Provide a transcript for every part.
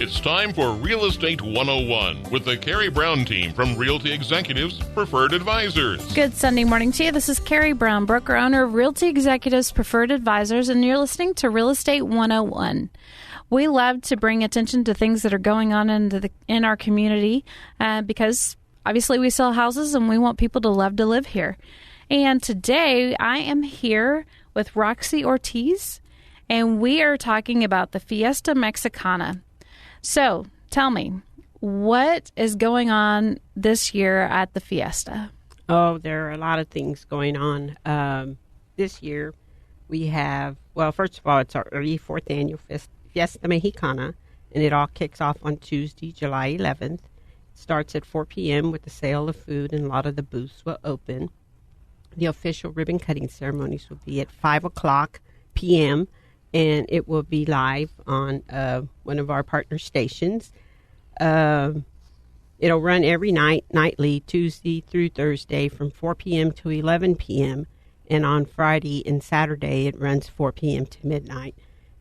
It's time for Real Estate 101 with the Karey Brown team from Realty Executives Preferred Advisors. Good Sunday morning to you. This is Karey Brown, broker owner of Realty Executives Preferred Advisors, and you're listening to Real Estate 101. We love to bring attention to things that are going on in our community because obviously we sell houses and we want people to love to live here. And today I am here with Roxie Ortiz, and we are talking about the Fiesta Mexicana. So tell me, what is going on this year at the Fiesta? Oh, there are a lot of things going on. This year we have, well, first of all, it's our 34th annual Fiesta Mexicana, and it all kicks off on Tuesday, July 11th. It starts at 4 p.m. with the sale of food, and a lot of the booths will open. The official ribbon cutting ceremonies will be at 5 o'clock p.m., and it will be live on one of our partner stations. It'll run every night, nightly, Tuesday through Thursday from 4 p.m. to 11 p.m., and on Friday and Saturday it runs 4 p.m. to midnight.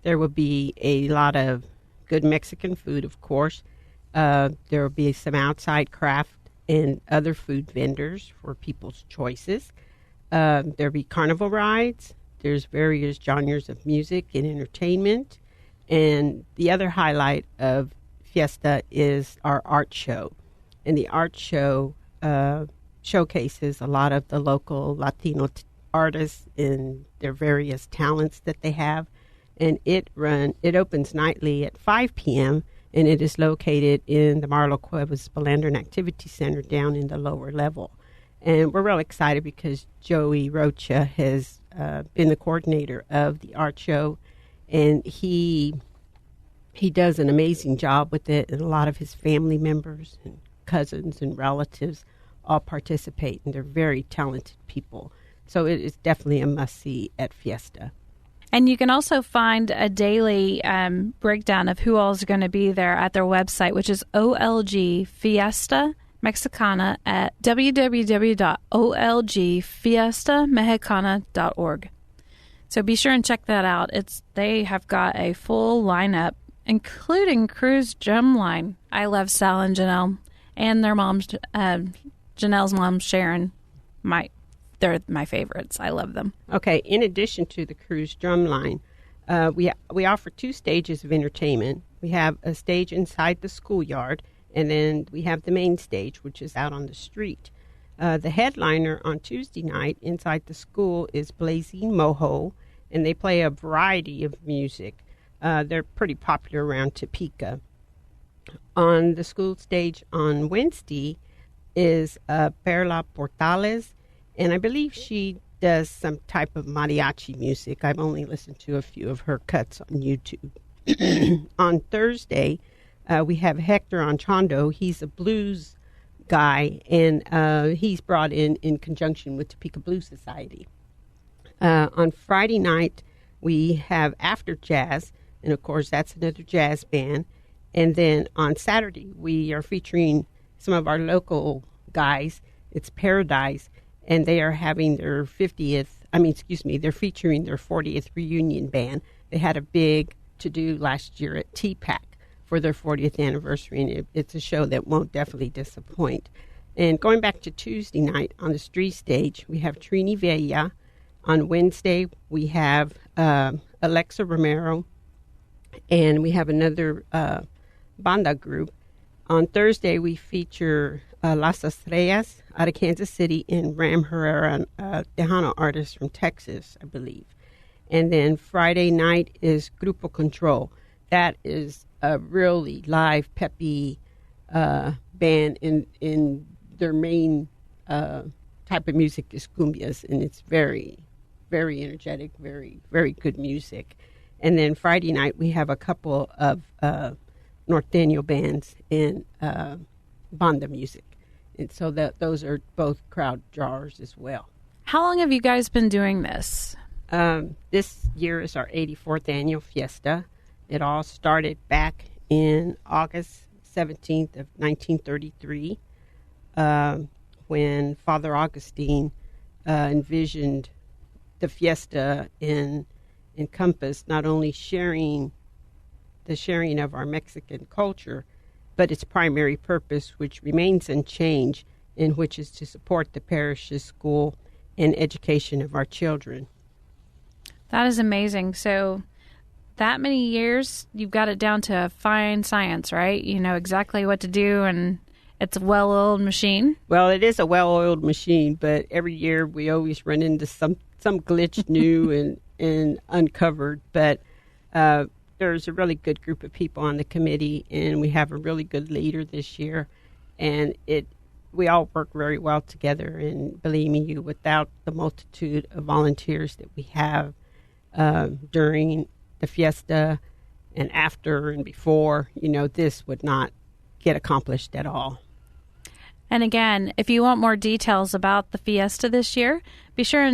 There will be a lot of good Mexican food, of course. There will be some outside craft and other food vendors for people's choices. There'll be carnival rides. There's various genres of music and entertainment. And the other highlight of Fiesta is our art show. And the art show showcases a lot of the local Latino artists and their various talents that they have. And it opens nightly at 5 p.m., and it is located in the Marlo Cuevas Belander and Activity Center down in the lower level. And we're real excited because Joey Rocha has been the coordinator of the art show, and he does an amazing job with it, and a lot of his family members and cousins and relatives all participate, and they're very talented people. So it is definitely a must-see at Fiesta. And you can also find a daily breakdown of who all is going to be there at their website, which is OLG Fiesta Mexicana at www.olgfiestamexicana.org. So be sure and check that out. They have got a full lineup, including Cruise Drumline. I love Sal and Janelle, and their moms, Janelle's mom, Sharon. They're my favorites. I love them. Okay, in addition to the Cruise Drumline, we offer 2 stages of entertainment. We have a stage inside the schoolyard, and then we have the main stage, which is out on the street. The headliner on Tuesday night inside the school is Blazing Mojo, and they play a variety of music. They're pretty popular around Topeka. On the school stage on Wednesday is Perla Portales, and I believe she does some type of mariachi music. I've only listened to a few of her cuts on YouTube. On Thursday, we have Hector Anchondo. He's a blues guy, and he's brought in conjunction with Topeka Blues Society. On Friday night, we have After Jazz, and of course, that's another jazz band. And then on Saturday, we are featuring some of our local guys. It's Paradise, and they are having their they're featuring their 40th reunion band. They had a big to-do last year at TPAC for their 40th anniversary, and it's a show that won't definitely disappoint. And going back to Tuesday night on the street stage, we have Trini Vella. On Wednesday, we have Alexa Romero, and we have another banda group. On Thursday, we feature Las Estrellas out of Kansas City and Ram Herrera, Tejano artist from Texas, I believe. And then Friday night is Grupo Control. That is a really live, peppy band, in their main type of music is cumbias, and it's very, very energetic, very, very good music. And then Friday night we have a couple of norteño bands and banda music, and so those are both crowd drawers as well. How long have you guys been doing this? This year is our 84th annual Fiesta. It all started back in August 17th of 1933 when Father Augustine envisioned the Fiesta encompassed not only sharing the sharing of our Mexican culture, but its primary purpose, which remains unchanged, in which is to support the parish's school and education of our children. That is amazing. So that many years, you've got it down to a fine science, right? You know exactly what to do, and it's a well-oiled machine. Well, it is a well-oiled machine, but every year we always run into some glitch new and uncovered. But there's a really good group of people on the committee, and we have a really good leader this year. And we all work very well together. And believe me, without the multitude of volunteers that we have during the fiesta and after and before, this would not get accomplished at all. And again, if you want more details about the fiesta this year, be sure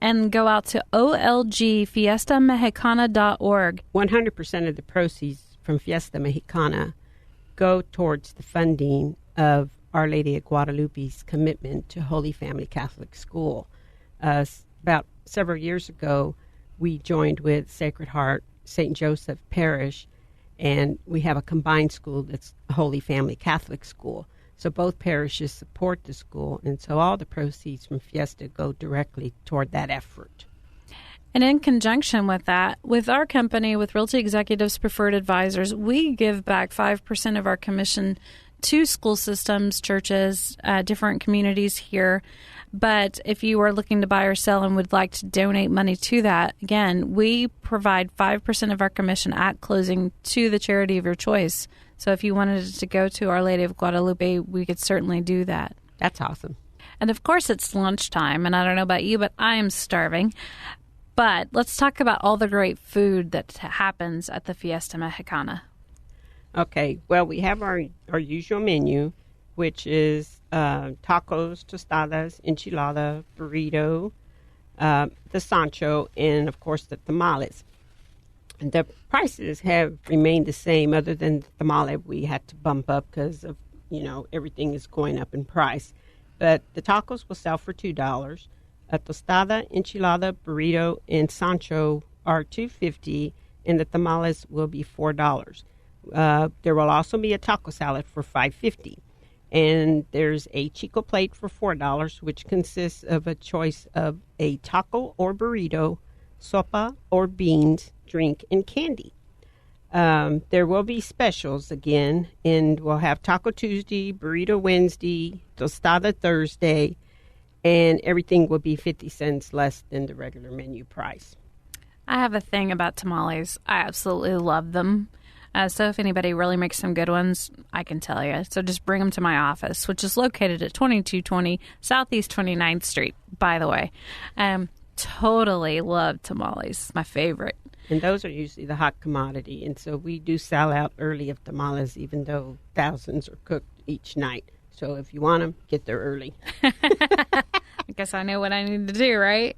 and go out to olgfiestamexicana.org. 100% of the proceeds from Fiesta Mexicana go towards the funding of Our Lady of Guadalupe's commitment to Holy Family Catholic School. About several years ago, we joined with Sacred Heart St. Joseph Parish, and we have a combined school that's a Holy Family Catholic School. So both parishes support the school, and so all the proceeds from Fiesta go directly toward that effort. And in conjunction with that, with our company, with Realty Executives Preferred Advisors, we give back 5% of our commission to school systems, churches, different communities here. But if you are looking to buy or sell and would like to donate money to that, again, we provide 5% of our commission at closing to the charity of your choice. So if you wanted it to go to Our Lady of Guadalupe, we could certainly do that. That's awesome. And of course, it's lunchtime, and I don't know about you, but I am starving. But let's talk about all the great food that happens at the Fiesta Mexicana. Okay, well, we have our usual menu, which is tacos, tostadas, enchilada, burrito, the sancho, and, of course, the tamales. And the prices have remained the same, other than the tamale we had to bump up because of, everything is going up in price. But the tacos will sell for $2. A tostada, enchilada, burrito, and sancho are $2.50, and the tamales will be $4. There will also be a taco salad for $5.50. And there's a Chico plate for $4, which consists of a choice of a taco or burrito, sopa or beans, drink, and candy. There will be specials again, and we'll have Taco Tuesday, Burrito Wednesday, Tostada Thursday, and everything will be 50 cents less than the regular menu price. I have a thing about tamales. I absolutely love them. So if anybody really makes some good ones, I can tell you. So just bring them to my office, which is located at 2220 Southeast 29th Street, by the way. Totally love tamales. My favorite. And those are usually the hot commodity. And so we do sell out early of tamales, even though thousands are cooked each night. So if you want them, get there early. I guess I know what I need to do, right?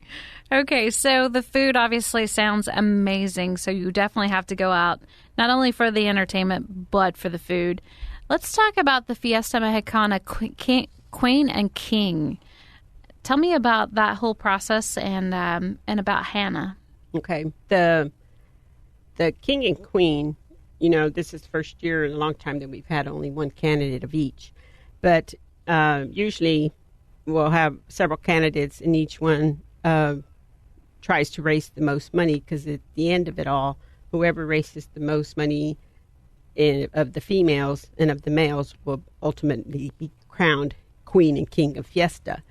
Okay, so the food obviously sounds amazing. So you definitely have to go out, not only for the entertainment, but for the food. Let's talk about the Fiesta Mexicana Queen and King. Tell me about that whole process and about Hannah. Okay. The King and Queen, this is the first year in a long time that we've had only one candidate of each. But usually we'll have several candidates, and each one tries to raise the most money, because at the end of it all, whoever raises the most money of the females and of the males will ultimately be crowned Queen and King of Fiesta.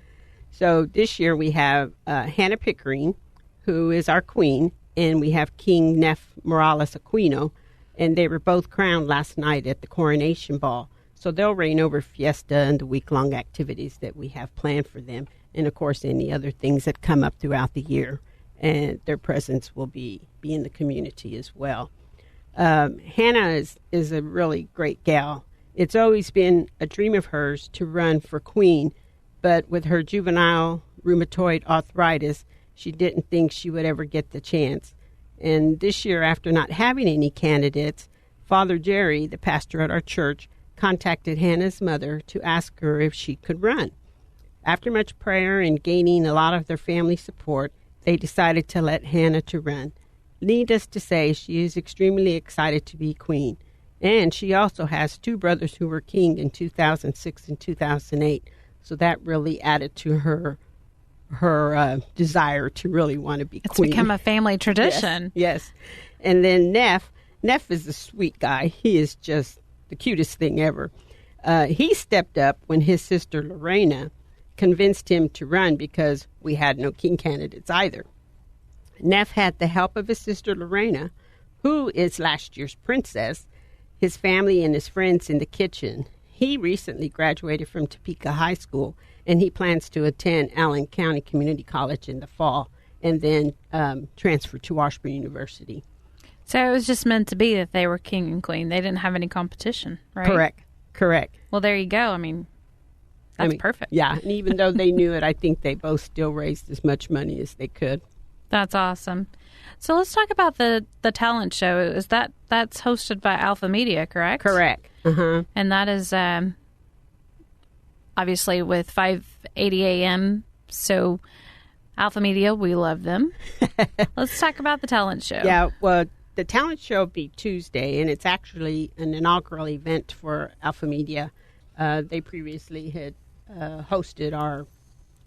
So this year we have Hannah Pickering, who is our queen, and we have King Neff Morales Aquino, and they were both crowned last night at the coronation ball. So they'll reign over Fiesta and the week-long activities that we have planned for them, and, of course, any other things that come up throughout the year, and their presence will be in the community as well. Hannah is a really great gal. It's always been a dream of hers to run for queen, but with her juvenile rheumatoid arthritis, she didn't think she would ever get the chance. And this year, after not having any candidates, Father Jerry, the pastor at our church, contacted Hannah's mother to ask her if she could run. After much prayer and gaining a lot of their family support, they decided to let Hannah to run. needless to say, she is extremely excited to be queen. And she also has two brothers who were kinged in 2006 and 2008. So that really added to her desire to really want to be queen. It's become a family tradition. Yes. And then Neff is a sweet guy. He is just the cutest thing ever. He stepped up when his sister Lorena convinced him to run because we had no king candidates either. Neff had the help of his sister Lorena, who is last year's princess, his family and his friends in the kitchen. He recently graduated from Topeka High School, and he plans to attend Allen County Community College in the fall and then transfer to Washburn University. So it was just meant to be that they were king and queen. They didn't have any competition, right? Correct. Well, there you go. That's perfect. Yeah, and even though they knew it, I think they both still raised as much money as they could. That's awesome. So let's talk about the talent show. That's hosted by Alpha Media, correct? Correct. Uh-huh. And that is obviously with 5:80 a.m. So Alpha Media, we love them. Let's talk about the talent show. Yeah, well, the talent show will be Tuesday, and it's actually an inaugural event for Alpha Media. They previously had hosted our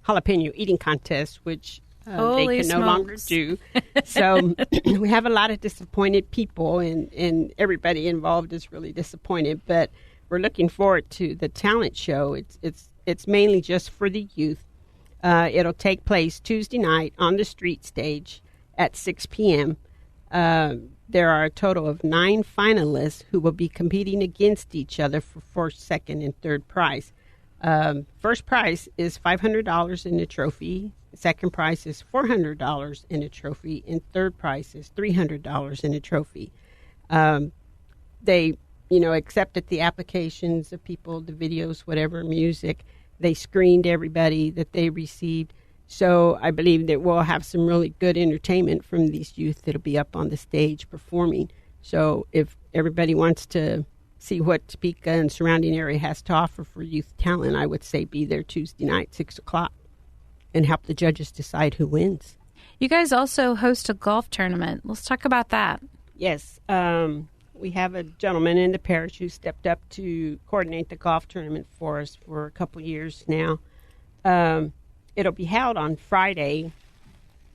jalapeno eating contest, which they can no longer do. So we have a lot of disappointed people, and everybody involved is really disappointed. But we're looking forward to the talent show. It's mainly just for the youth. It'll take place Tuesday night on the street stage at 6 p.m. There are a total of 9 finalists who will be competing against each other for first, second, and third prize. First prize is $500 in the trophy. Second prize is $400 in a trophy, and third prize is $300 in a trophy. They, accepted the applications of people, the videos, whatever, music. They screened everybody that they received. So I believe that we'll have some really good entertainment from these youth that'll be up on the stage performing. So if everybody wants to see what Topeka and surrounding area has to offer for youth talent, I would say be there Tuesday night, 6 o'clock, and help the judges decide who wins. You guys also host a golf tournament. Let's talk about that. Yes. We have a gentleman in the parish who stepped up to coordinate the golf tournament for us for a couple years now. It'll be held on Friday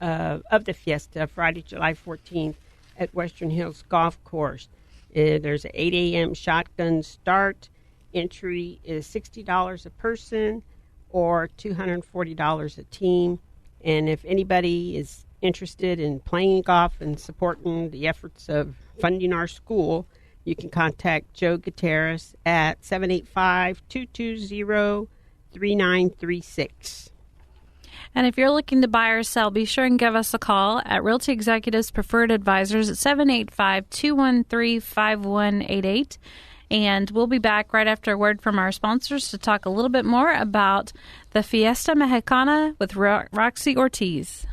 of the Fiesta, Friday, July 14th, at Western Hills Golf Course. There's an 8 a.m. shotgun start. Entry is $60 a person or $240 a team. And if anybody is interested in playing golf and supporting the efforts of funding our school, you can contact Joe Gutierrez at 785-220-3936. And if you're looking to buy or sell, be sure and give us a call at Realty Executives Preferred Advisors at 785-213-5188. And we'll be back right after a word from our sponsors to talk a little bit more about the Fiesta Mexicana with Roxie Ortiz.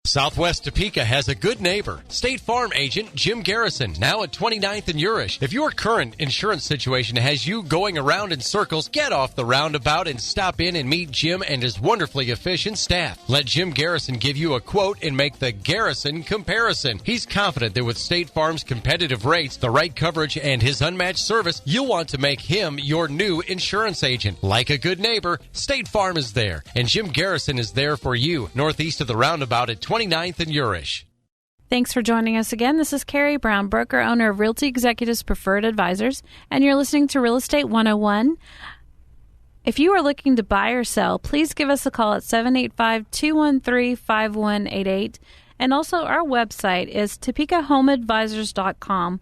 Southwest Topeka has a good neighbor. State Farm agent Jim Garrison, now at 29th and Urish. If your current insurance situation has you going around in circles, get off the roundabout and stop in and meet Jim and his wonderfully efficient staff. Let Jim Garrison give you a quote and make the Garrison comparison. He's confident that with State Farm's competitive rates, the right coverage, and his unmatched service, you'll want to make him your new insurance agent. Like a good neighbor, State Farm is there, and Jim Garrison is there for you, northeast of the roundabout at 29th and Urish. Thanks for joining us again. This is Karey Brown, broker owner of Realty Executives Preferred Advisors, and you're listening to Real Estate 101. If you are looking to buy or sell, please give us a call at 785-213-5188. And also our website is TopekaHomeAdvisors.com.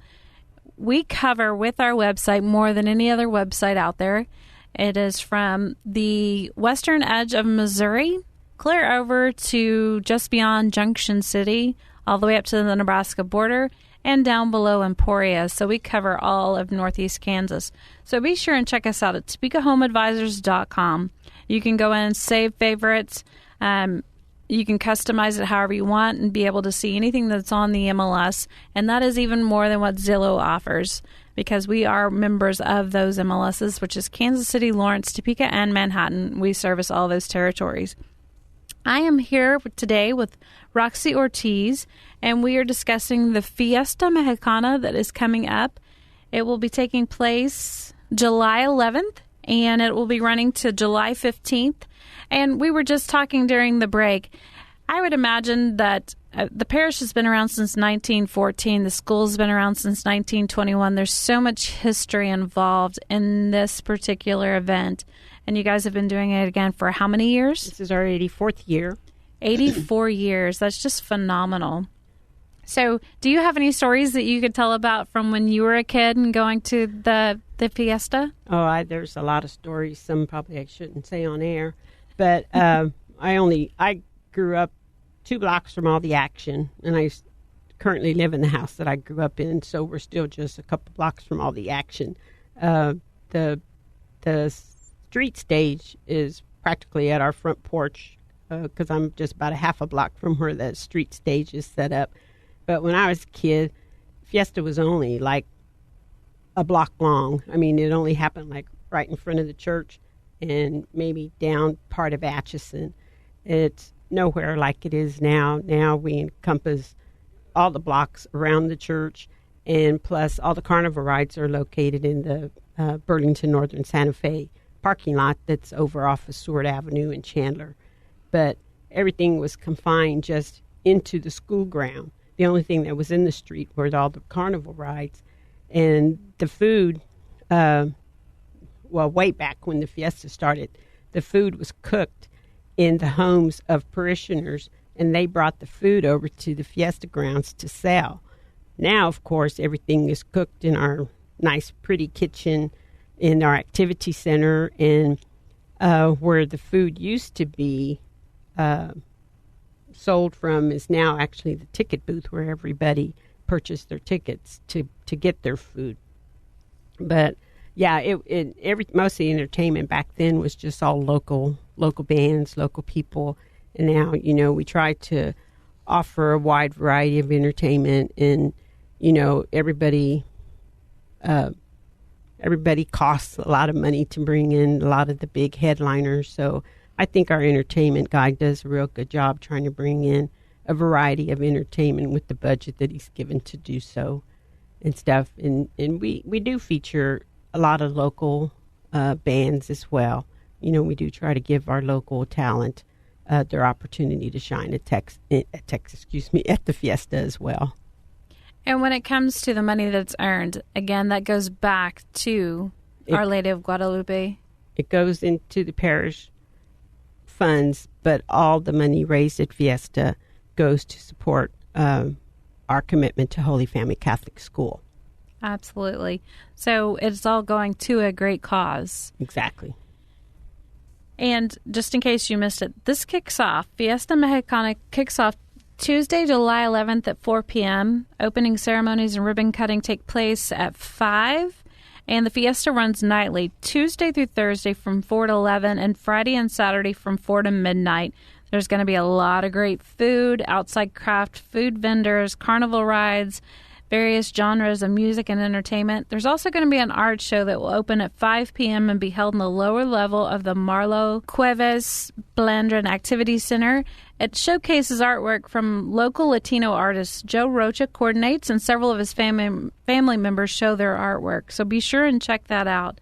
We cover with our website more than any other website out there. It is from the western edge of Missouri clear over to just beyond Junction City, all the way up to the Nebraska border, and down below Emporia. So we cover all of northeast Kansas. So be sure and check us out at TopekaHomeAdvisors.com. You can go in and save favorites. You can customize it however you want and be able to see anything that's on the MLS. And that is even more than what Zillow offers, because we are members of those MLSs, which is Kansas City, Lawrence, Topeka, and Manhattan. We service all those territories. I am here today with Roxie Ortiz, and we are discussing the Fiesta Mexicana that is coming up. It will be taking place July 11th, and it will be running to July 15th. And we were just talking during the break. I would imagine that the parish has been around since 1914. The school's been around since 1921. There's so much history involved in this particular event. And you guys have been doing it again for how many years? This is our 84th year. 84 years. That's just phenomenal. So do you have any stories that you could tell about from when you were a kid and going to the fiesta? There's a lot of stories. Some probably I shouldn't say on air. But I grew up 2 blocks from all the action, and I currently live in the house that I grew up in, so we're still just a couple blocks from all the action. The street stage is practically at our front porch because I'm just about a half a block from where the street stage is set up. But when I was a kid, Fiesta was only like a block long. I mean, it only happened like right in front of the church and maybe down part of Atchison. It's nowhere like it is now. Now we encompass all the blocks around the church, and plus all the carnival rides are located in the Burlington Northern Santa Fe parking lot that's over off of Seward Avenue in Chandler. But everything was confined just into the school ground. The only thing that was in the street were all the carnival rides. And the food, way back when the fiesta started, the food was cooked in the homes of parishioners, and they brought the food over to the fiesta grounds to sell. Now, of course, everything is cooked in our nice, pretty kitchen in our activity center, and where the food used to be sold from is now actually the ticket booth where everybody purchased their tickets to get their food. But yeah, most of the entertainment back then was just all local bands, local people, and now we try to offer a wide variety of entertainment, and everybody costs a lot of money to bring in a lot of the big headliners. So I think our entertainment guy does a real good job trying to bring in a variety of entertainment with the budget that he's given to do so and stuff. And we do feature a lot of local bands as well. We do try to give our local talent their opportunity to shine at the fiesta as well. And when it comes to the money that's earned, again, that goes back to Our Lady of Guadalupe. It goes into the parish funds, but all the money raised at Fiesta goes to support our commitment to Holy Family Catholic School. Absolutely. So it's all going to a great cause. Exactly. And just in case you missed it, this kicks off, Fiesta Mexicana kicks off Tuesday, July 11th at 4 p.m. Opening ceremonies and ribbon cutting take place at 5. And the fiesta runs nightly, Tuesday through Thursday from 4 to 11, and Friday and Saturday from 4 to midnight. There's going to be a lot of great food, outside craft food vendors, carnival rides, various genres of music and entertainment. There's also going to be an art show that will open at 5 p.m. and be held in the lower level of the Marlo Cuevas Blandron Activity Center. It showcases artwork from local Latino artists. Joe Rocha coordinates, and several of his family members show their artwork. So be sure and check that out.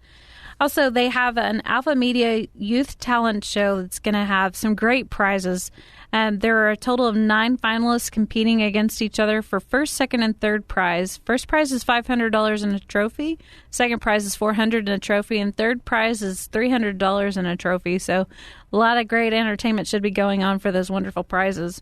Also, they have an Alpha Media Youth Talent Show that's going to have some great prizes. There are a total of 9 finalists competing against each other for first, second, and third prize. First prize is $500 and a trophy. Second prize is $400 and a trophy. And third prize is $300 and a trophy. So a lot of great entertainment should be going on for those wonderful prizes.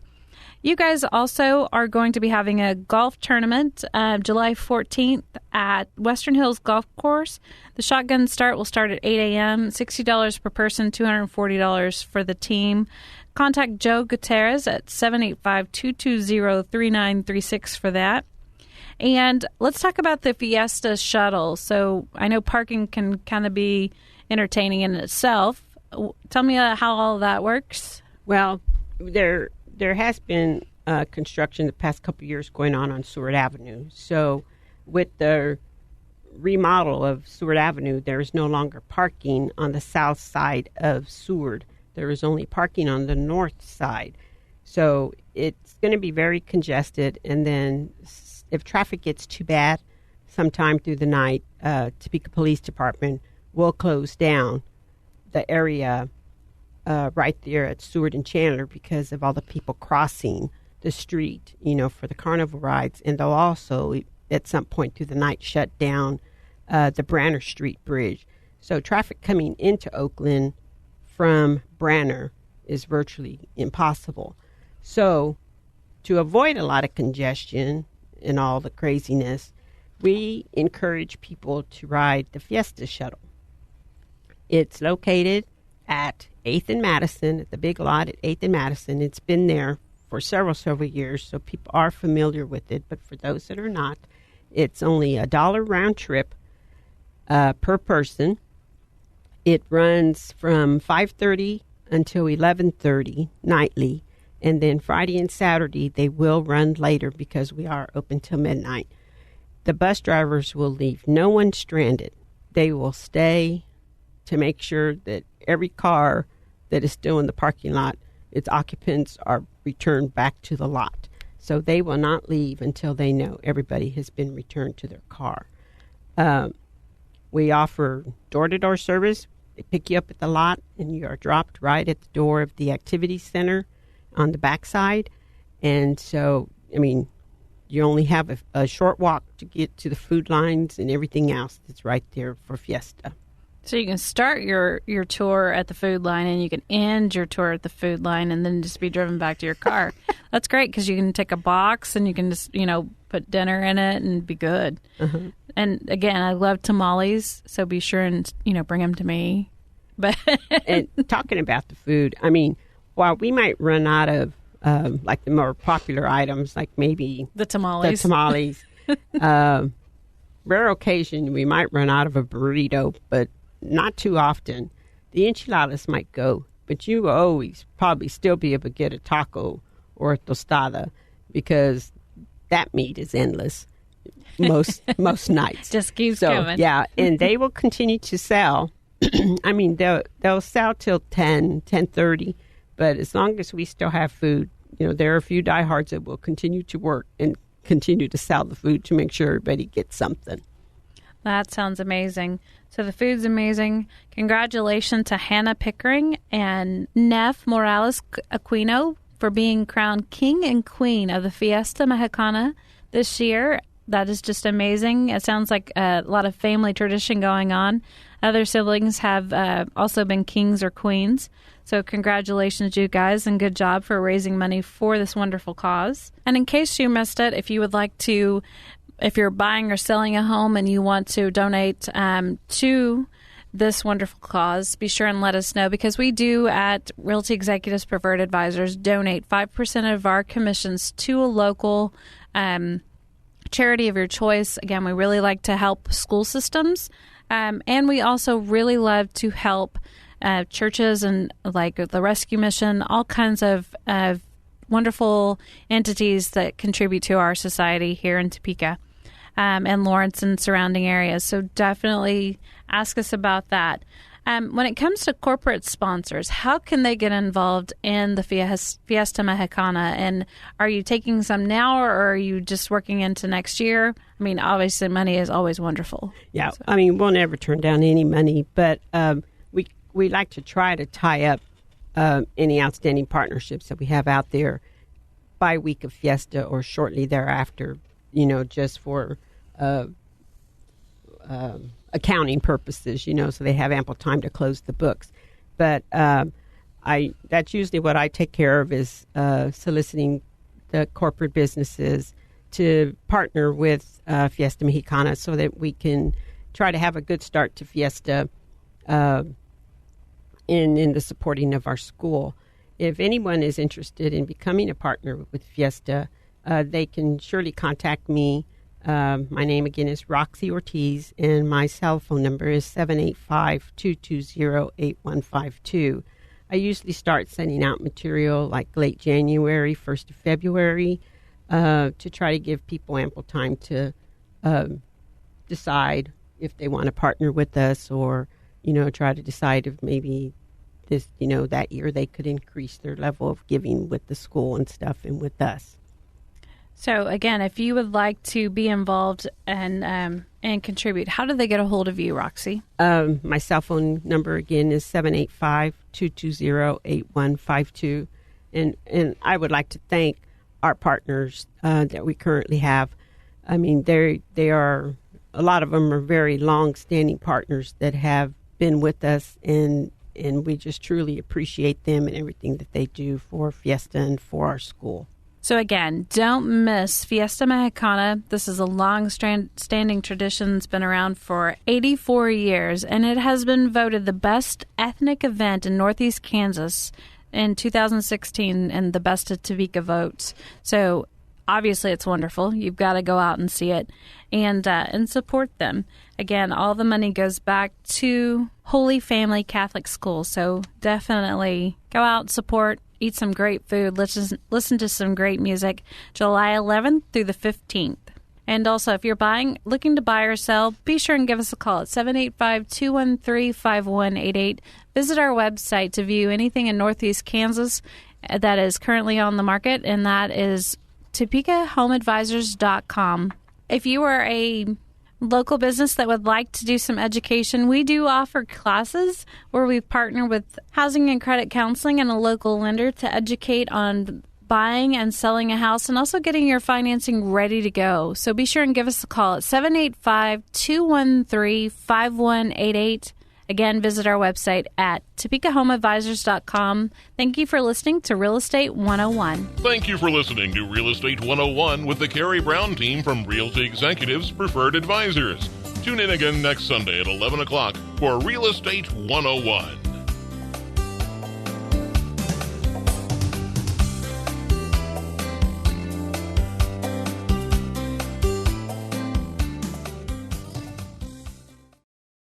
You guys also are going to be having a golf tournament July 14th at Western Hills Golf Course. The shotgun start will start at 8 a.m., $60 per person, $240 for the team. Contact Joe Gutierrez at 785-220-3936 for that. And let's talk about the Fiesta shuttle. So I know parking can kind of be entertaining in itself. Tell me how all that works. Well, there has been construction the past couple of years going on Seward Avenue. So with the remodel of Seward Avenue, there is no longer parking on the south side of Seward. There is only parking on the north side. So it's going to be very congested. And then if traffic gets too bad, sometime through the night, Topeka Police Department will close down the area right there at Seward and Chandler because of all the people crossing the street, for the carnival rides. And they'll also, at some point through the night, shut down the Branner Street Bridge. So traffic coming into Oakland from Branner is virtually impossible. So to avoid a lot of congestion and all the craziness, we encourage people to ride the Fiesta Shuttle. It's located at 8th and Madison, at the big lot at 8th and Madison. It's been there for several years, so people are familiar with it. But for those that are not, it's only $1 round trip per person. It runs from 5:30 until 11:30 nightly, and then Friday and Saturday they will run later because we are open till midnight. The bus drivers will leave no one stranded. They will stay to make sure that every car that is still in the parking lot, its occupants are returned back to the lot. So they will not leave until they know everybody has been returned to their car. We offer door-to-door service. They pick you up at the lot, and you are dropped right at the door of the activity center on the backside. And so, you only have a short walk to get to the food lines and everything else that's right there for Fiesta. So you can start your tour at the food line, and you can end your tour at the food line, and then just be driven back to your car. That's great because you can take a box and you can just put dinner in it and be good. Uh-huh. And again, I love tamales, so be sure and bring them to me. But and talking about the food, while we might run out of like the more popular items, like maybe the tamales, rare occasion we might run out of a burrito, but not too often. The enchiladas might go, but you will always probably still be able to get a taco or a tostada because that meat is endless most nights. Just keeps coming. Yeah, and they will continue to sell. They'll sell till 10:30, but as long as we still have food, there are a few diehards that will continue to work and continue to sell the food to make sure everybody gets something. That sounds amazing. So the food's amazing. Congratulations to Hannah Pickering and Neff Morales Aquino for being crowned king and queen of the Fiesta Mexicana this year. That is just amazing. It sounds like a lot of family tradition going on. Other siblings have also been kings or queens. So congratulations, you guys, and good job for raising money for this wonderful cause. And in case you missed it, if you would like to, if you're buying or selling a home and you want to donate to this wonderful cause, be sure and let us know, because we do at Realty Executives Preferred Advisors donate 5% of our commissions to a local charity of your choice. Again, we really like to help school systems, and we also really love to help churches and like the Rescue Mission, all kinds of wonderful entities that contribute to our society here in Topeka and Lawrence and surrounding areas. So definitely ask us about that. When it comes to corporate sponsors, how can they get involved in the Fiesta Mexicana? And are you taking some now, or are you just working into next year? Obviously money is always wonderful. Yeah, so. We'll never turn down any money, but we like to try to tie up any outstanding partnerships that we have out there by week of Fiesta or shortly thereafter, just for accounting purposes, so they have ample time to close the books. But that's usually what I take care of, is soliciting the corporate businesses to partner with Fiesta Mexicana so that we can try to have a good start to Fiesta in the supporting of our school. If anyone is interested in becoming a partner with Fiesta, they can surely contact me. My name again is Roxie Ortiz, and my cell phone number is 785-220-8152. I usually start sending out material like late January, 1st of February, to try to give people ample time to decide if they want to partner with us, or try to decide if maybe that year they could increase their level of giving with the school and stuff and with us. So again, if you would like to be involved and contribute, how do they get a hold of you, Roxie? My cell phone number again is 785-220-8152. And I would like to thank our partners that we currently have. I mean, they are, a lot of them are very long-standing partners that have been with us, and we just truly appreciate them and everything that they do for Fiesta and for our school. So again, don't miss Fiesta Mexicana. This is a long-standing tradition. It's been around for 84 years, and it has been voted the best ethnic event in Northeast Kansas in 2016 and the best of Topeka votes. So obviously it's wonderful. You've got to go out and see it and support them. Again, all the money goes back to Holy Family Catholic School. So definitely go out, support, eat some great food, listen to some great music, July 11th through the 15th. And also, if you're looking to buy or sell, be sure and give us a call at 785-213-5188. Visit our website to view anything in Northeast Kansas that is currently on the market, and that is TopekaHomeAdvisors.com. If you are a local business that would like to do some education, we do offer classes where we partner with housing and credit counseling and a local lender to educate on buying and selling a house and also getting your financing ready to go. So be sure and give us a call at 785-213-5188. Again, visit our website at TopekaHomeAdvisors.com. Thank you for listening to Real Estate 101. Thank you for listening to Real Estate 101 with the Karey Brown team from Realty Executives Preferred Advisors. Tune in again next Sunday at 11 o'clock for Real Estate 101.